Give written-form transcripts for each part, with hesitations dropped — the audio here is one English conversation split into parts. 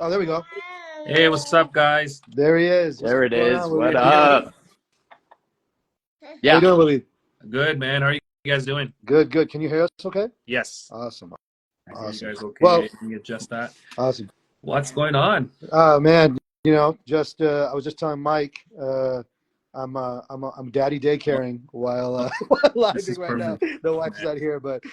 Oh, there we go. Hey, what's up, guys? There he is. There it Going is. on, What Waleed? up? How you Yeah. doing, Waleed? Good, man. How are you guys doing? Good, good. Can you hear us okay? Yes. Awesome, I hear you awesome. guys Well, okay. Let me adjust that. awesome. What's going on? Man, just I was just telling Mike, I'm daddy daycaring while while This living is right now. perfect, The wife's man. not here, but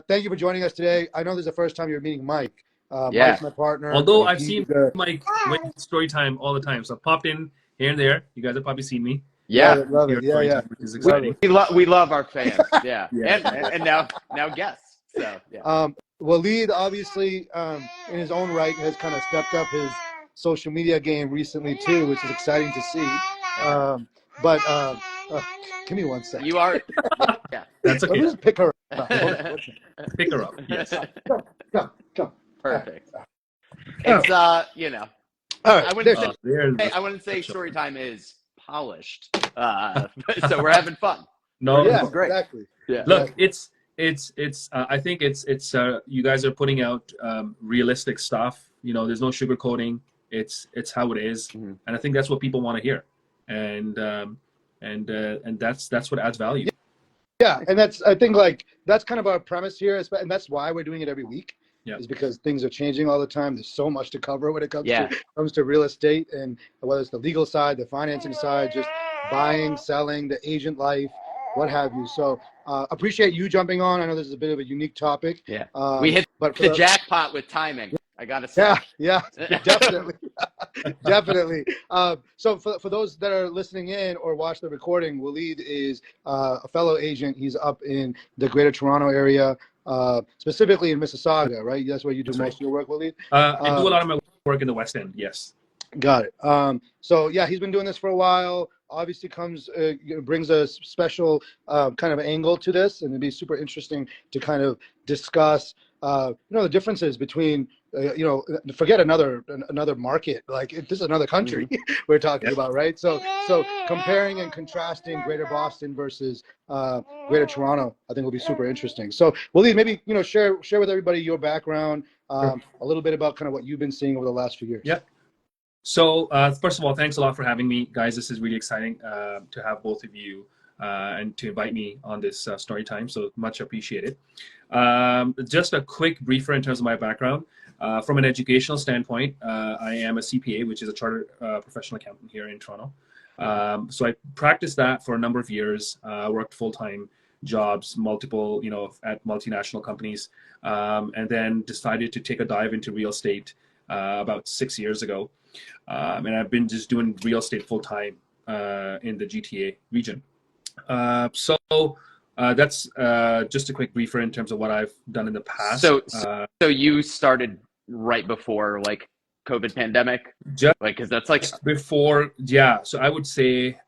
thank you for joining us today. I know this is the first time you're meeting Mike. Yeah. Mike's my partner. Although I've He's seen Mike with Story Time all the time, so I popped in here and there. You guys have probably seen me love Yeah. it, love here it. at Yeah, Story yeah, Time, which is We love exciting. it. we love our fans. Yeah. Yeah, And now guests. So yeah. Waleed obviously, in his own right, has kind of stepped up his social media game recently too, which is exciting to see. Um, but give me one second. You are yeah. that's Let okay. me just pick her up. Hold on. Pick her up. Yes. Come, come, come. Perfect. All It's right. All right. I wouldn't There's say There's the I wouldn't say special. story time is polished. So we're having fun. We're No, yeah, doing great. exactly, Yeah. look, exactly. it's. I think it's. You guys are putting out realistic stuff. There's no sugarcoating. It's how it is, Mhm. and I think that's what people want to hear, and that's what adds value. Yeah, and I think like that's kind of our premise here, and that's why we're doing it every week, Yeah. is because things are changing all the time. There's so much to cover when it Yeah. comes to real estate, and whether it's the legal side, the financing side, just buying, selling, the agent life, what have you. So appreciate you jumping on. I know this is a bit of a unique topic, Yeah. We hit but for the jackpot with timing, I gotta say. yeah, definitely. Definitely. So for those that are listening in or watch the recording, Waleed is a fellow agent. He's up in the Greater Toronto area, specifically in Mississauga, right? That's where you do That's most right. of your work, Waleed? I do a lot of my work in the West End. Yes. Got it. So yeah, he's been doing this for a while. Obviously, brings a special kind of angle to this, and it'd be super interesting to kind of discuss, the differences between, forget another market. Like this is another country we're talking Yep. about, right? So comparing and contrasting Greater Boston versus Greater Toronto, I think will be super interesting. So, Waleed, maybe share with everybody your background, a little bit about kind of what you've been seeing over the last few years. Yep. So first of all, thanks a lot for having me, guys. This is really exciting to have both of you and to invite me on this story time. So much appreciated. Just a quick briefer in terms of my background. From an educational standpoint, I am a CPA, which is a chartered professional accountant here in Toronto. So I practiced that for a number of years. Worked full-time jobs, multiple, at multinational companies, and then decided to take a dive into real estate about 6 years ago. And I've been just doing real estate full time in the GTA region. So that's just a quick briefer in terms of what I've done in the past. So you started right before like COVID pandemic, Just because that's like before, yeah. So I would say,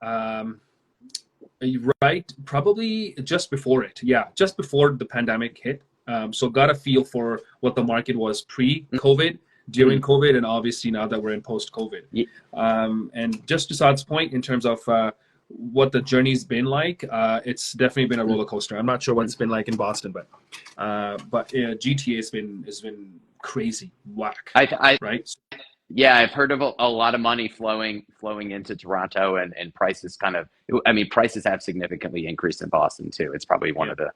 right, probably just before it. Yeah, just before the pandemic hit. So got a feel for what the market was pre-COVID, during COVID, and obviously now that we're in post-COVID. And just to Saad's point, in terms of what the journey's been like, it's definitely been a roller coaster. I'm not sure what it's been like in Boston, but GTA has been crazy whack, right? Yeah, I've heard of a lot of money flowing into Toronto, and prices prices have significantly increased in Boston too. It's probably one of the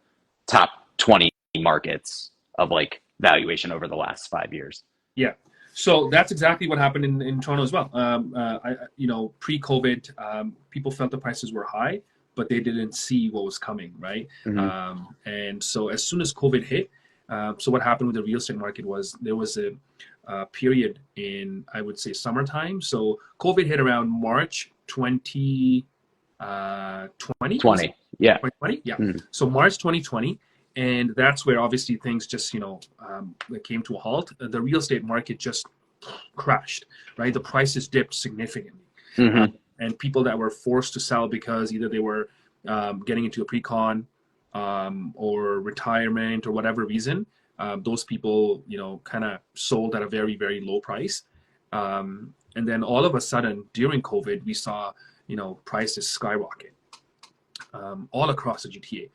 top 20 markets of like valuation over the last 5 years. Yeah. So that's exactly what happened in Toronto as well. Pre-COVID, people felt the prices were high, but they didn't see what was coming, right? And so as soon as COVID hit, so what happened with the real estate market was there was a period in, I would say, summertime. So COVID hit around March 2020. 20, yeah. 2020, yeah. So March 2020. And that's where obviously things just, came to a halt. The real estate market just crashed, right? The prices dipped significantly. And people that were forced to sell because either they were getting into a pre-con or retirement or whatever reason, those people, kind of sold at a very, very low price. And then all of a sudden during COVID, we saw, prices skyrocket all across the GTA.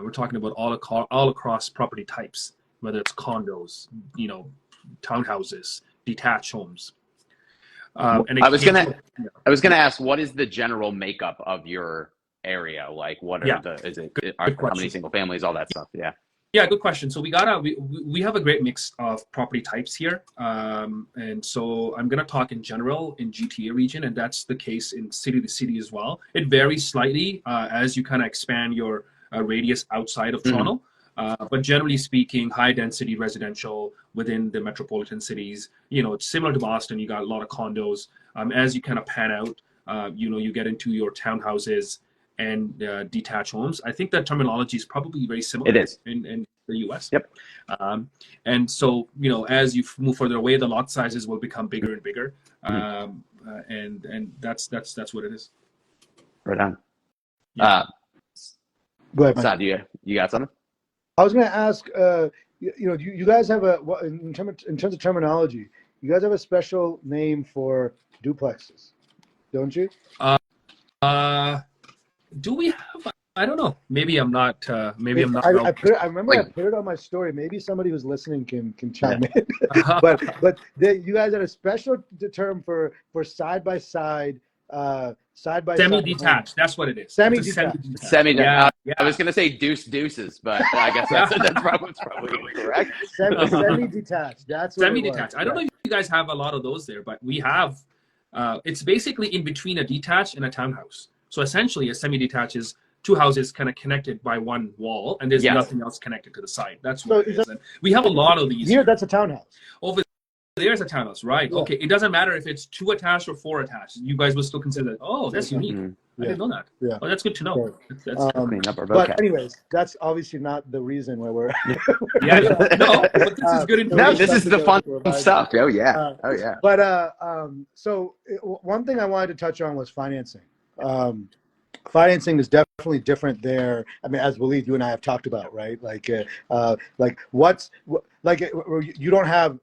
We're talking about all across property types, whether it's condos, townhouses, detached homes. I was gonna ask, what is the general makeup of your area? Like, what are good how many question. single families, all that stuff? Yeah. Yeah, good question. So we have a great mix of property types here, and so I'm gonna talk in general in GTA region, and that's the case in city to city as well. It varies slightly as you kind of expand your radius outside of Toronto, but generally speaking, high density residential within the metropolitan cities. You know, it's similar to Boston. You got a lot of condos. As you kind of pan out, you get into your townhouses and detached homes. I think that terminology is probably very similar. It is in the U.S. Yep. And so as you move further away, the lot sizes will become bigger and bigger, and that's what it is. Right on. Go ahead, Mike. Saad, you got something? I was going to ask. You guys have in terms of terminology, you guys have a special name for duplexes, don't you? Do we have? I don't know. Maybe I'm not. Maybe I'm not. I remember I put it on my story. Maybe somebody who's listening can chime in. but you guys had a special term for side by side semi-detached. That's what it is. Semi-detached. I was gonna say deuces, but I guess that's probably correct. Semi-detached. That's what semi-detached. I don't know if you guys have a lot of those there, but we have. It's basically in between a detached and a townhouse. So essentially, a semi-detached is two houses kind of connected by one wall, and there's nothing else connected to the side. That's what it is. And we have a lot of these. Here, that's a townhouse. Over there's a townhouse, right? Yeah. Okay, it doesn't matter if it's 2 attached or 4 attached. You guys will still consider that. Oh, that's unique. I didn't know that. Yeah. Oh, that's good to know. Sure. But anyways, that's obviously not the reason why we're. No, but this is good information. No, this is the fun stuff. Oh yeah. But so one thing I wanted to touch on was financing. Financing is definitely different there. I mean, as Waleed, you and I have talked about, right? Like you don't have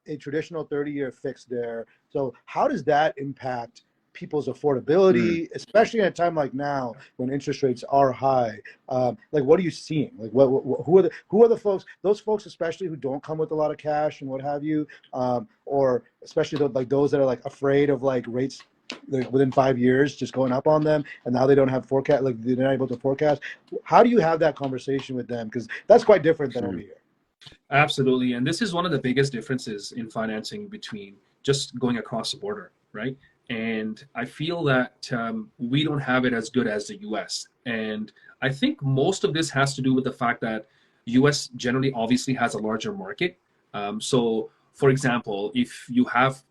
a traditional 30-year fixed there. So how does that impact people's affordability, especially at a time like now when interest rates are high? Like, what are you seeing? Like, who are the folks? Those folks, especially who don't come with a lot of cash and what have you, or especially those that are like afraid of like rates within 5 years just going up on them, and now they don't have forecast, like they're not able to forecast. How do you have that conversation with them? Because that's quite different than over here. Absolutely, and this is one of the biggest differences in financing between just going across the border, right? And I feel that we don't have it as good as the U.S. And I think most of this has to do with the fact that U.S. generally obviously has a larger market. So, for example, if you have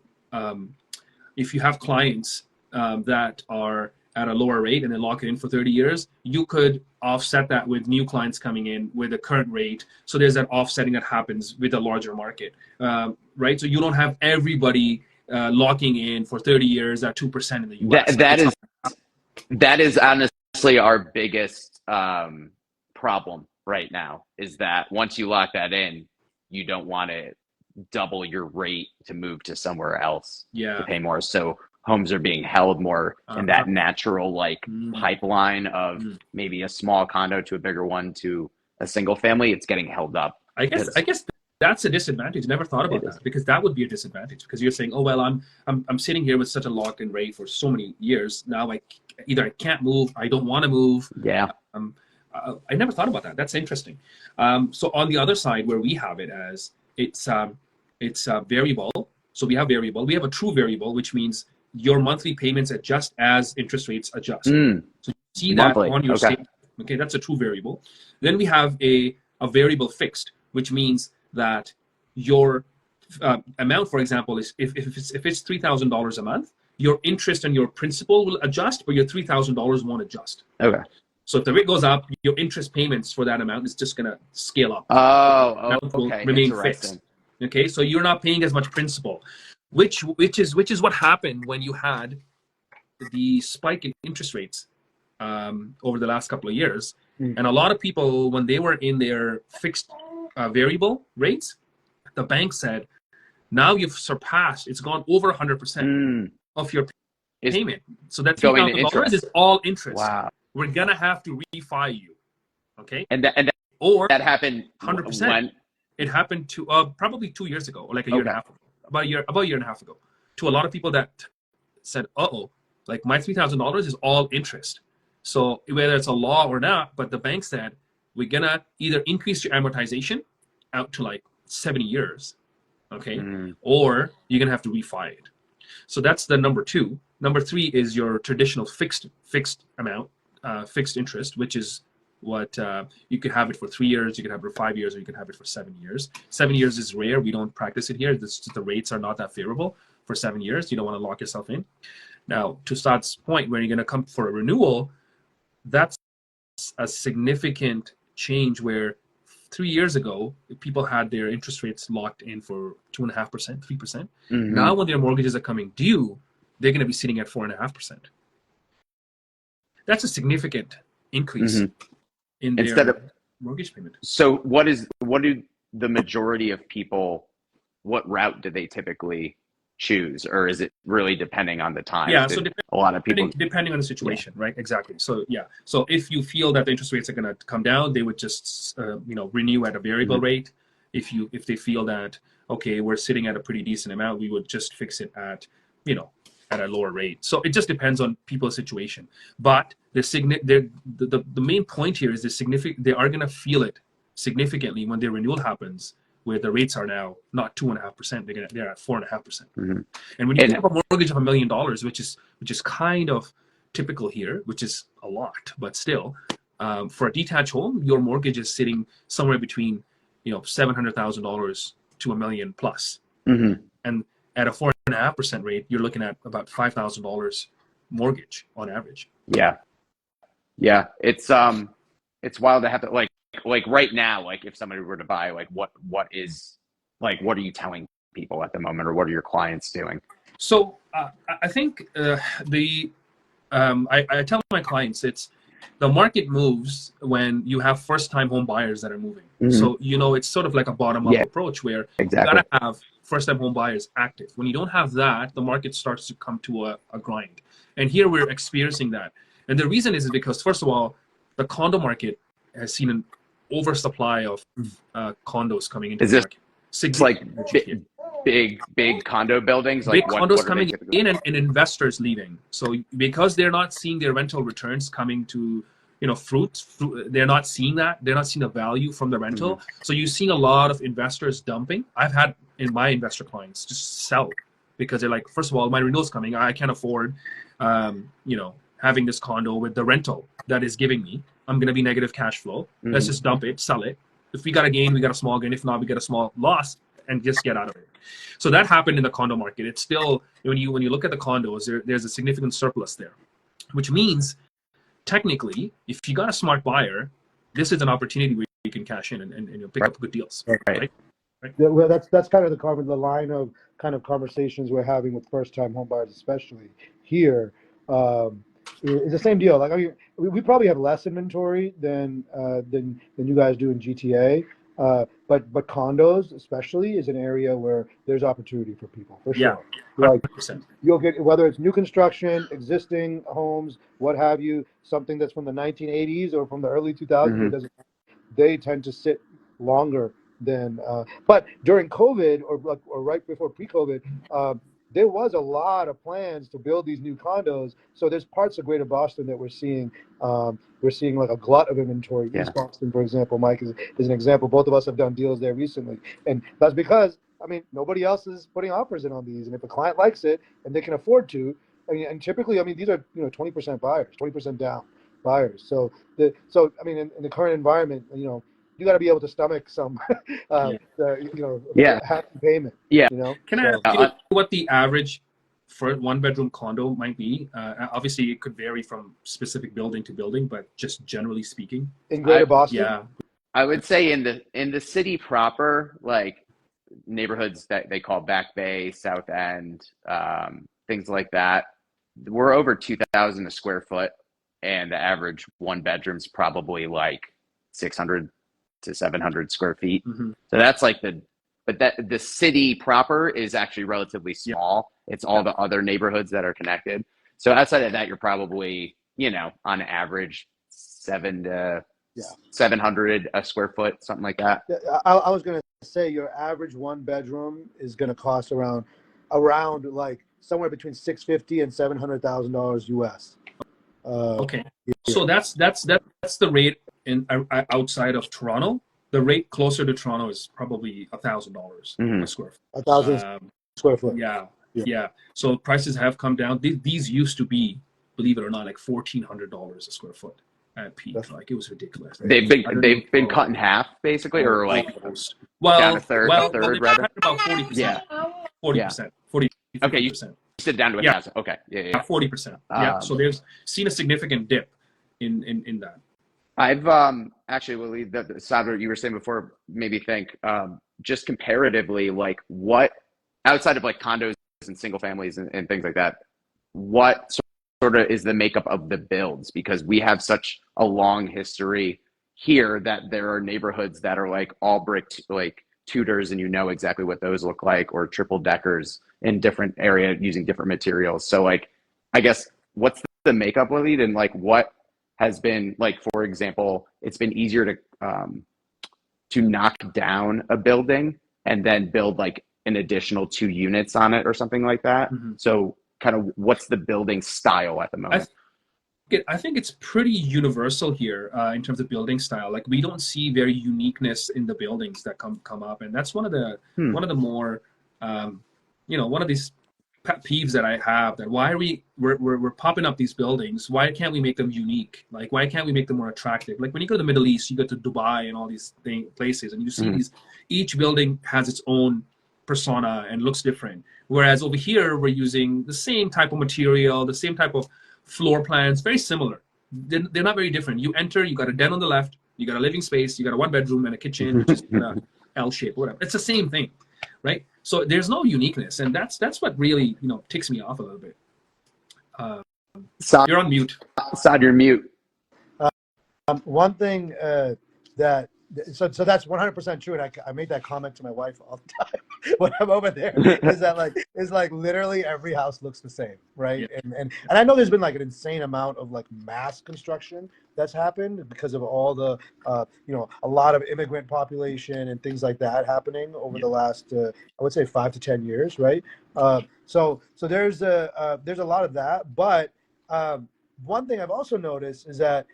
clients that are at a lower rate and then lock it in for 30 years, you could offset that with new clients coming in with a current rate. So there's that offsetting that happens with a larger market, right? So you don't have everybody locking in for 30 years at 2% in the US. That is honestly our biggest problem right now, is that once you lock that in, you don't want to double your rate to move to somewhere else to pay more. So homes are being held more in that natural pipeline of maybe a small condo to a bigger one to a single family. It's getting held up. I guess that's a disadvantage. Never thought about that, because that would be a disadvantage, because you're saying, oh well, I'm sitting here with such a locked-in rate for so many years now. I can't move. I don't want to move. Yeah. I never thought about that. That's interesting. So on the other side, where we have it as it's variable. So we have variable. We have a true variable, which means your monthly payments adjust as interest rates adjust. So you see that on your statement. Okay, that's a true variable. Then we have a variable fixed, which means that your amount, for example, is if it's $3,000 a month, your interest and your principal will adjust, but your $3,000 won't adjust. Okay. So if the rate goes up, your interest payments for that amount is just going to scale up. Oh, okay. Remain fixed. Okay, so you're not paying as much principal, which is what happened when you had the spike in interest rates over the last couple of years. And a lot of people, when they were in their fixed variable rates, the bank said, now you've surpassed, it's gone over 100% of your payment. So that $3,000 is all interest. Wow. We're going to have to refi you. Okay. And that happened 100%. It happened to probably 2 years ago, or like a year and a half ago. about a year and a half ago, to a lot of people that said, "Uh-oh, like my $3,000 is all interest." So whether it's a law or not, but the bank said we're gonna either increase your amortization out to like 70 years, okay, or you're gonna have to refi it. So that's the number two. Number three is your traditional fixed amount, fixed interest, which is what you could have it for 3 years, you could have it for 5 years, or you could have it for 7 years. 7 years is rare. We don't practice it here. The rates are not that favorable for 7 years. You don't want to lock yourself in. Now, to Saad's point, when you're going to come for a renewal, that's a significant change where 3 years ago, people had their interest rates locked in for 2.5%, 3%. Now, when their mortgages are coming due, they're going to be sitting at 4.5%. That's a significant increase in their mortgage payment. So what do the majority of people, what route do they typically choose, or is it really depending on the time? Yeah, so a lot of people depending on the situation, right? Exactly. So yeah, so if you feel that the interest rates are going to come down, they would just renew at a variable rate. If they feel that, okay, we're sitting at a pretty decent amount, we would just fix it at at a lower rate. So it just depends on people's situation. But the main point here is they are going to feel it significantly when their renewal happens, where the rates are now not 2.5%, they're at 4.5%. And when you have a mortgage of $1 million, which is kind of typical here, which is a lot, but still, for a detached home, your mortgage is sitting somewhere between $700,000 to $1 million plus. And at a 4.5% rate, you're looking at about $5,000 mortgage on average. Yeah, it's wild to have to like right now, like if somebody were to buy, like what are you telling people at the moment, or what are your clients doing? So I think I tell my clients, it's the market moves when you have first-time home buyers that are moving. So it's sort of like a bottom-up approach where you gotta have first-time home buyers active. When you don't have that, the market starts to come to a grind. And here we're experiencing that. And the reason is because, first of all, the condo market has seen an oversupply of condos coming into the market. It's like big condo buildings? Big condos coming in and investors leaving. So because they're not seeing their rental returns coming to fruit, they're not seeing that. They're not seeing the value from the rental. So you're seeing a lot of investors dumping. I've had in my investor clients just sell because they're like, first of all, my renewal's coming. I can't afford, having this condo with the rental that is giving me. I'm going to be negative cash flow. Let's just dump it, sell it. If we got a gain, we got a small gain. If not, we get a small loss and just get out of it. So that happened in the condo market. It's still, when you look at the condos, there's a significant surplus there, which means technically, if you got a smart buyer, this is an opportunity where you can cash in and pick up good deals. Right? Yeah, well, that's kind of the line of kind of conversations we're having with first-time home buyers, especially here. It's the same deal. Like, we probably have less inventory than you guys do in GTA. But condos, especially, is an area where there's opportunity for people, for sure. 100%. You'll get, whether it's new construction, existing homes, what have you, something that's from the 1980s or from the early 2000s. It doesn't. They tend to sit longer than. But during COVID or right before pre-COVID, there was a lot of plans to build these new condos. So there's parts of Greater Boston that we're seeing like a glut of inventory. East Boston, for example, Mike is an example. Both of us have done deals there recently, and that's because nobody else is putting offers in on these. And if a client likes it and they can afford to, and typically, these are 20% buyers, 20% down buyers. So in the current environment, you got to be able to stomach some, happy payment. Can I ask you what the average for one-bedroom condo might be? Obviously, it could vary from specific building to building, but just generally speaking, in Greater Boston, I would say in the city proper, like neighborhoods that they call Back Bay, South End, things like that, we're over 2,000 a square foot, and the average one bedroom's probably like 600 to 700 square feet. So that's like the city proper is actually relatively small. It's all the other neighborhoods that are connected. So outside of that, you're probably, on average 7 to Yeah. 700 a square foot, something like that. I was gonna say your average one bedroom is gonna cost around like somewhere between $650 and $700,000 US. Okay, so that's the rate in outside of Toronto. The rate closer to Toronto is probably $1,000 a square foot. 1,000 square foot. Yeah, yeah. So prices have come down. These used to be, believe it or not, like $1,400 a square foot at peak. Like it was ridiculous. They've been cut in half basically, or like almost. down a third They've rather. cut about 40%. Yeah, 40%, 40, okay. You 50%. sit down to 1,000. Okay, yeah. 40%. Yeah. So there's seen a significant dip in that. I've actually, Waleed, Sadr, you were saying before, made me think just comparatively, like what outside of like condos and single families and things like that, what sort of is the makeup of the builds? Because we have such a long history here that there are neighborhoods that are like all brick, like Tudors, and you know exactly what those look like, or triple deckers in different area using different materials. So like, I guess what's the makeup, Waleed, and like what has been like, for example, it's been easier to knock down a building and then build like an additional 2 units on it or something like that. So kind of what's the building style at the moment? I think it's pretty universal here in terms of building style. Like we don't see very uniqueness in the buildings that come up, and that's one of the more one of these pet peeves that I have. That why are we're popping up these buildings? Why can't we make them unique? Like why can't we make them more attractive? Like when you go to the Middle East, you go to Dubai and all these places, and you see each building has its own persona and looks different. Whereas over here, we're using the same type of material, the same type of floor plans, very similar. They're not very different. You enter, you got a den on the left, you got a living space, you got a 1 bedroom and a kitchen, which is in a L shape, whatever. It's the same thing, right? So there's no uniqueness, and that's what really ticks me off a little bit. You're on mute. Sad, you're mute. One thing that so that's 100% true, and I made that comment to my wife all the time when I'm over there. Is that like literally every house looks the same, right? Yeah. And I know there's been like an insane amount of like mass construction that's happened because of all the a lot of immigrant population and things like that happening over the last I would say 5 to 10 years, right? So there's a lot of that, but one thing I've also noticed is that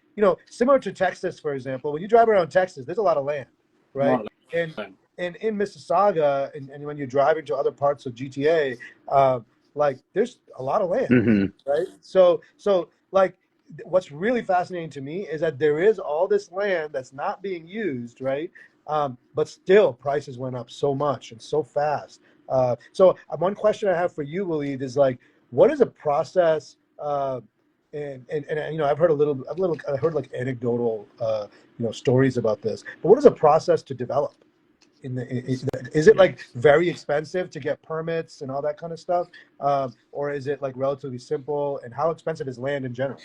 similar to Texas, for example, when you drive around Texas, there's a lot of land, right? And in Mississauga, and when you're driving to other parts of GTA, like there's a lot of land, right? So like what's really fascinating to me is that there is all this land that's not being used, right? But still prices went up so much and so fast. So one question I have for you, Waleed, is like, what is a process? And I've heard I heard like anecdotal stories about this. But what is a process to develop? Is it like very expensive to get permits and all that kind of stuff, or is it like relatively simple? And how expensive is land in general?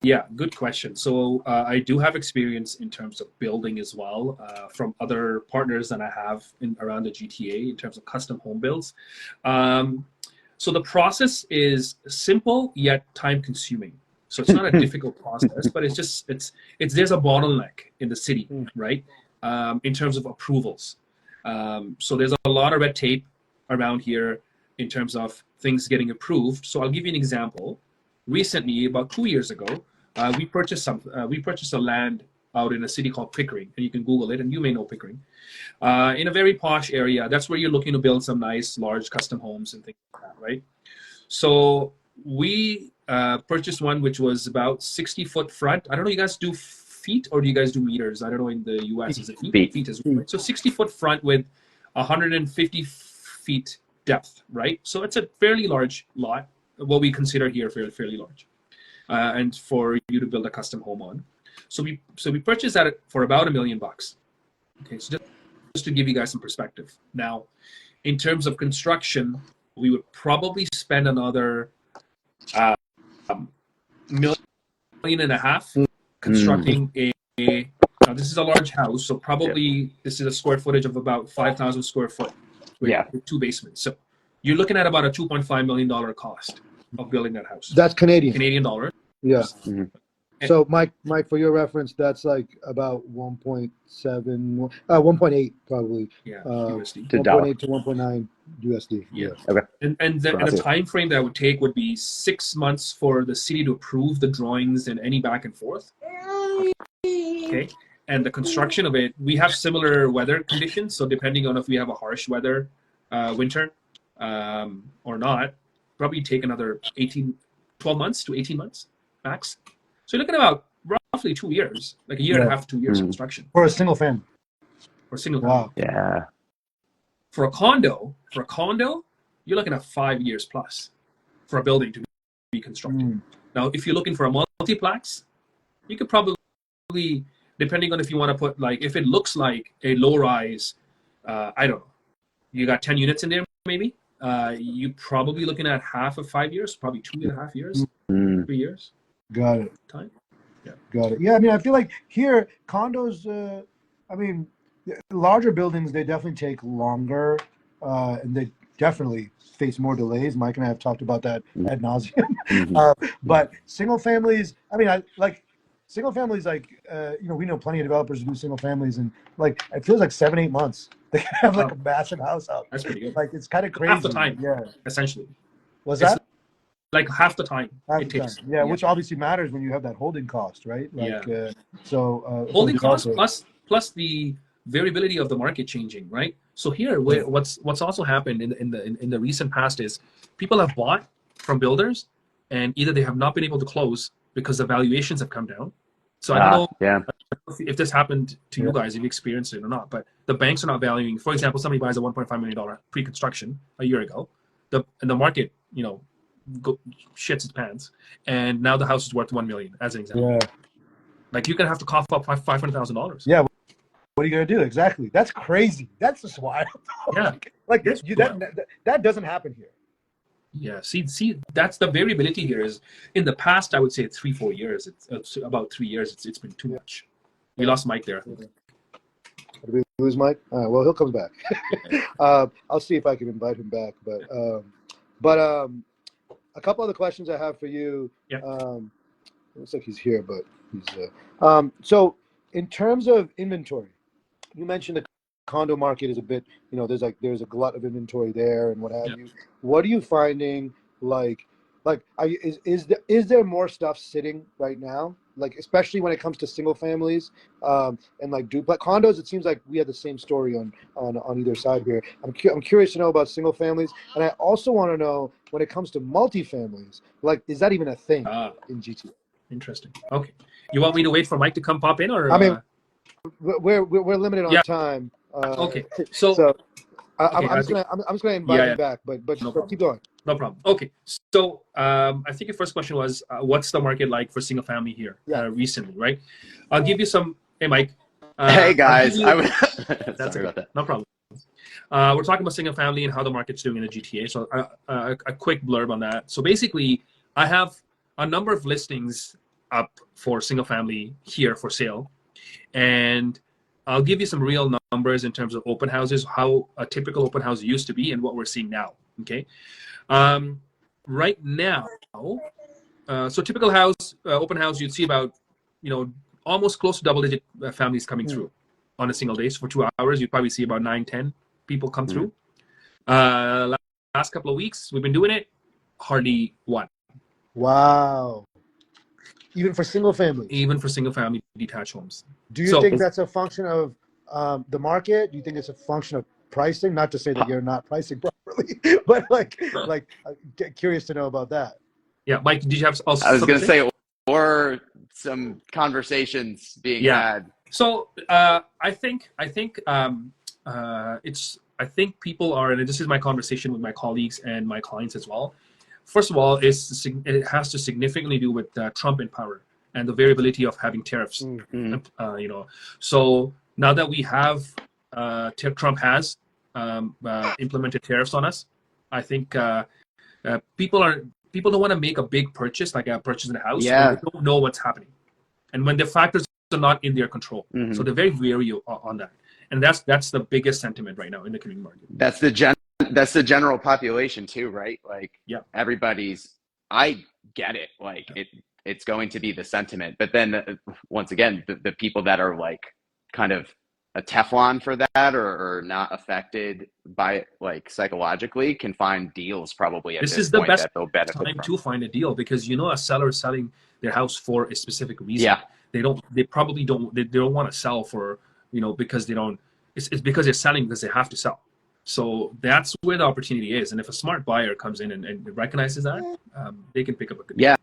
Yeah, good question. So I do have experience in terms of building as well from other partners that I have around the GTA in terms of custom home builds. So the process is simple yet time consuming. So it's not a difficult process, but it's there's a bottleneck in the city, right? In terms of approvals. So there's a lot of red tape around here in terms of things getting approved. So I'll give you an example. Recently, about 2 years ago, we purchased a land out in a city called Pickering, and you can Google it, and you may know Pickering. In a very posh area, that's where you're looking to build some nice, large custom homes and things like that, right? So we purchased one which was about 60-foot front. I don't know, you guys do feet or do you guys do meters? I don't know, in the US, is it feet? Feet as well, right? So 60-foot front with 150 feet depth, right? So it's a fairly large lot, what we consider here fairly large, and for you to build a custom home on. So we purchased that for about $1 million. Okay, so just to give you guys some perspective. Now, in terms of construction, we would probably spend another $1.5 million constructing now this is a large house, so probably this is a square footage of about 5,000 square foot with 2 basements. So you're looking at about a $2.5 million cost of building that house. That's Canadian. Canadian dollar. Yeah. So Mike, for your reference, that's like about 1.7, 1.8 probably. Yeah, Uh, USD. To dollar. 1.8 to 1.9 USD. Yeah. Okay. And the Gotcha. time frame that would take would be 6 months for the city to approve the drawings and any back and forth. Okay. And the construction of it, we have similar weather conditions. So depending on if we have a harsh weather winter or not, probably take another 12 months to 18 months max. So you're looking at about roughly 2 years, like a year and a Yeah. half, 2 years construction For a single family. for a single family. Wow. Yeah. For a condo, you're looking at 5 years plus for a building to be constructed. Now, if you're looking for a multiplex, you could probably, depending on if you want to put like, if it looks like a low rise, I don't know, you got 10 units in there maybe, you probably looking at half of 5 years, probably 2.5 years, 3 years. Got it. Time. Yeah. Got it. Yeah, I mean, I feel like here condos. I mean, larger buildings they definitely take longer, and they definitely face more delays. Mike and I have talked about that ad nauseum. But single families. I mean, I like single families. Like we know plenty of developers who do single families, and like it feels like 7-8 months they have like a massive house out. That's pretty good. Like it's kind of crazy. Half the time, Yeah. essentially. Was It's that? like half the time Half it the takes. time. Yeah, which obviously matters when you have that holding cost, right? Like, Holding costs plus the variability of the market changing, right? So here, what's also happened in the recent past is people have bought from builders, and either they have not been able to close because the valuations have come down. So I don't know if this happened to you guys, if you experienced it or not, but the banks are not valuing. For example, somebody buys a $1.5 million pre-construction a year ago, and the market, shits its pants, and now the house is worth $1 million, as an example. Yeah. Like you're gonna have to cough up $500,000. Yeah. What are you gonna do? Exactly. That's crazy. That's just wild. Yeah. Like that doesn't happen here. Yeah. See, that's the variability here. Is in the past, I would say 3-4 years. It's about 3 years. It's been too much. We lost Mike there. Did we lose Mike? All right, well, he'll come back. I'll see if I can invite him back. But a couple other questions I have for you. Yeah. Looks like he's here, but he's. So in terms of inventory, you mentioned the condo market is a bit. There's a glut of inventory there and what have you. What are you finding? Is there more stuff sitting right now? Like especially when it comes to single families and like duplex condos, it seems like we have the same story on either side here. I'm curious to know about single families, and I also want to know when it comes to multifamilies, like is that even a thing in GTA? Interesting. Okay, you want me to wait for Mike to come pop in, or I mean, we're limited on time. Okay, I'm just gonna invite him back, but keep going. No problem. Okay, so I think your first question was, what's the market like for single family here recently, right? I'll give you some. Hey, Mike. Hey guys, That's sorry about that. No problem. We're talking about single family and how the market's doing in the GTA. So a quick blurb on that. So basically, I have a number of listings up for single family here for sale, and I'll give you some real numbers in terms of open houses, how a typical open house used to be and what we're seeing now. Okay. Right now, so typical house, open house, you'd see about, almost close to double-digit families coming through on a single day. So for 2 hours, you'd probably see about 9-10 people come through. Last couple of weeks, we've been doing it, hardly one. Wow. Even for single family? Even for single family detached homes. Do you think that's a function of the market? Do you think it's a function of pricing? Not to say that you're not pricing properly, but curious to know about that. Yeah, Mike, did you have? I was going to say, or some conversations being had. So I think people are, and this is my conversation with my colleagues and my clients as well. First of all, it has to significantly do with Trump in power and the variability of having tariffs. So now that we have Trump has implemented tariffs on us, I think people don't want to make a big purchase, like a purchase in a house. Yeah. They don't know what's happening, and when the factors are not in their control, so they're very wary on that. And that's the biggest sentiment right now in the Canadian market. That's the general population too, right? Like, yeah, everybody's. I get it. Like it's going to be the sentiment. But then once again, the people that are like kind of a Teflon for that, or not affected by it like psychologically, can find deals probably at This this is the point best that they'll benefit time from. to find a deal, because you know a seller is selling their house for a specific reason. Yeah. They probably don't want to sell for, because they don't, it's because they're selling because they have to sell. So that's where the opportunity is. And if a smart buyer comes in and recognizes that, they can pick up a good deal.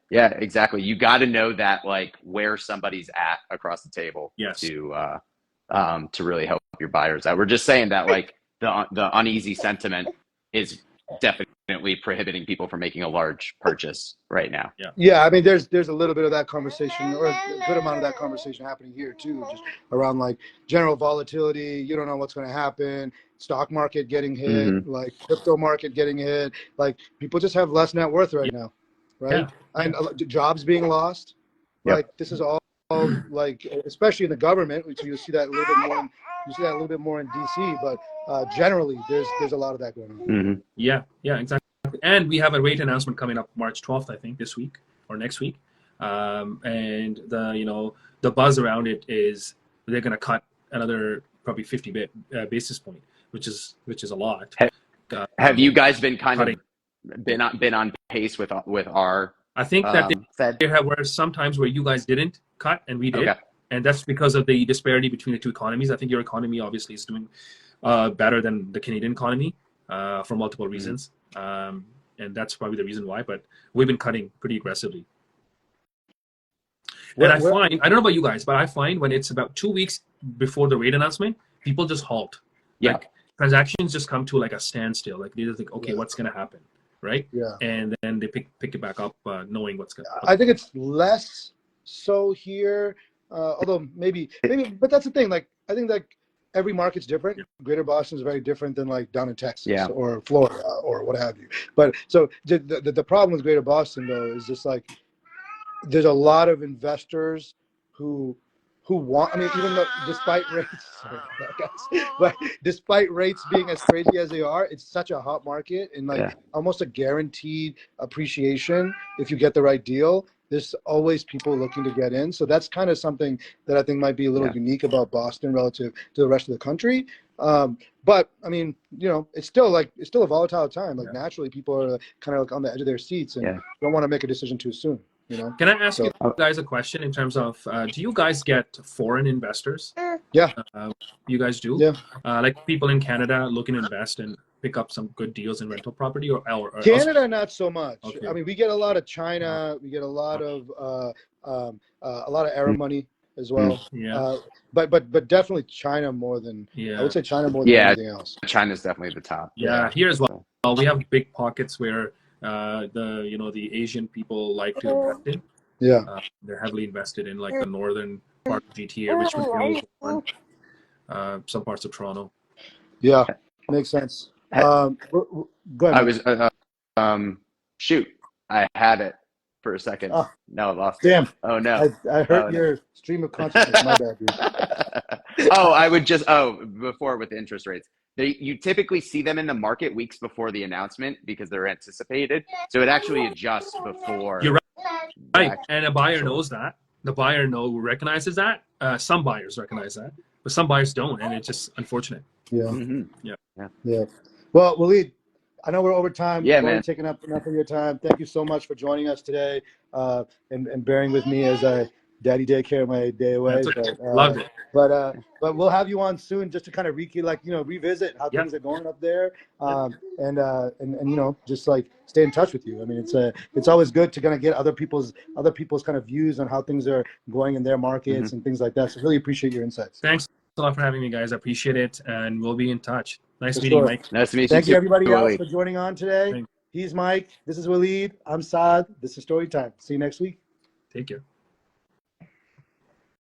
Yeah, exactly. You got to know that, like, where somebody's at across the table. Yes. To really help your buyers out. We're just saying that, like, the uneasy sentiment is definitely prohibiting people from making a large purchase right now. Yeah, I mean, there's a little bit of that conversation, or a good amount of that conversation happening here too, just around like general volatility. You don't know what's going to happen. Stock market getting hit, like crypto market getting hit. Like, people just have less net worth right now, right? And jobs being lost. Like, this is all like, especially in the government. So you see that a little bit more. You see that a little bit more in DC, but generally, there's a lot of that going on. Yeah, exactly. And we have a rate announcement coming up March 12th, I think, this week or next week. And the buzz around it is they're going to cut another probably 50 basis point, which is a lot. Have you guys been been on pace with our? I think that Fed? there were some times where you guys didn't cut and we did, and that's because of the disparity between the two economies. I think your economy obviously is doing better than the Canadian economy for multiple reasons, and that's probably the reason why. But we've been cutting pretty aggressively. And I find, I don't know about you guys, but I find when it's about 2 weeks before the rate announcement, people just halt. Like, transactions just come to like a standstill. Like, they just think, okay, what's going to happen? Right? And then they pick it back up, knowing what's going to happen. I think it's less so here, although maybe, but that's the thing. Like, I think that every market's different. Greater Boston is very different than like down in Texas or Florida or what have you. But so the problem with Greater Boston though is just like, there's a lot of investors who want, I mean, even though despite rates, but despite rates being as crazy as they are, it's such a hot market and like almost a guaranteed appreciation if you get the right deal. There's always people looking to get in. So that's kind of something that I think might be a little unique about Boston relative to the rest of the country. But I mean, it's still a volatile time. Like, naturally people are kind of like on the edge of their seats and don't want to make a decision too soon. Can I ask you guys a question in terms of, do you guys get foreign investors? Yeah. You guys do? Yeah. Like people in Canada looking to invest and pick up some good deals in rental property, or Canada, not so much. Okay. I mean, we get a lot of China. We get a lot of Arab money as well. But definitely China more than I would say China more than anything else. China's definitely the top. Here as well. We have big pockets where the Asian people like to invest in. They're heavily invested in like the northern part of GTA, Richmond Hills, some parts of Toronto. Yeah, makes sense. Go ahead. I was shoot, I had it for a second. Now I lost it. Damn. Oh no. I hurt your stream of consciousness. My bad, dude. I would just before with the interest rates. You typically see them in the market weeks before the announcement because they're anticipated. So it actually adjusts before. You're right. And a buyer knows that. The buyer recognizes that. Some buyers recognize that, but some buyers don't, and it's just unfortunate. Yeah. Well, Waleed, I know we're over time. Yeah, we're man. Taking up enough of your time. Thank you so much for joining us today, and bearing with me as I daddy daycare my day away. Loved it. But we'll have you on soon just to kind of revisit how things are going up there, and just like stay in touch with you. I mean, it's always good to kind of get other people's kind of views on how things are going in their markets and things like that. So really appreciate your insights. Thanks a lot for having me, guys. I appreciate it, and we'll be in touch. Nice meeting you, Mike. Nice to meet you. Thank you, everybody else, Waleed. for joining on today. He's Mike. This is Waleed. I'm Saad. This is Story Time. See you next week. Take care.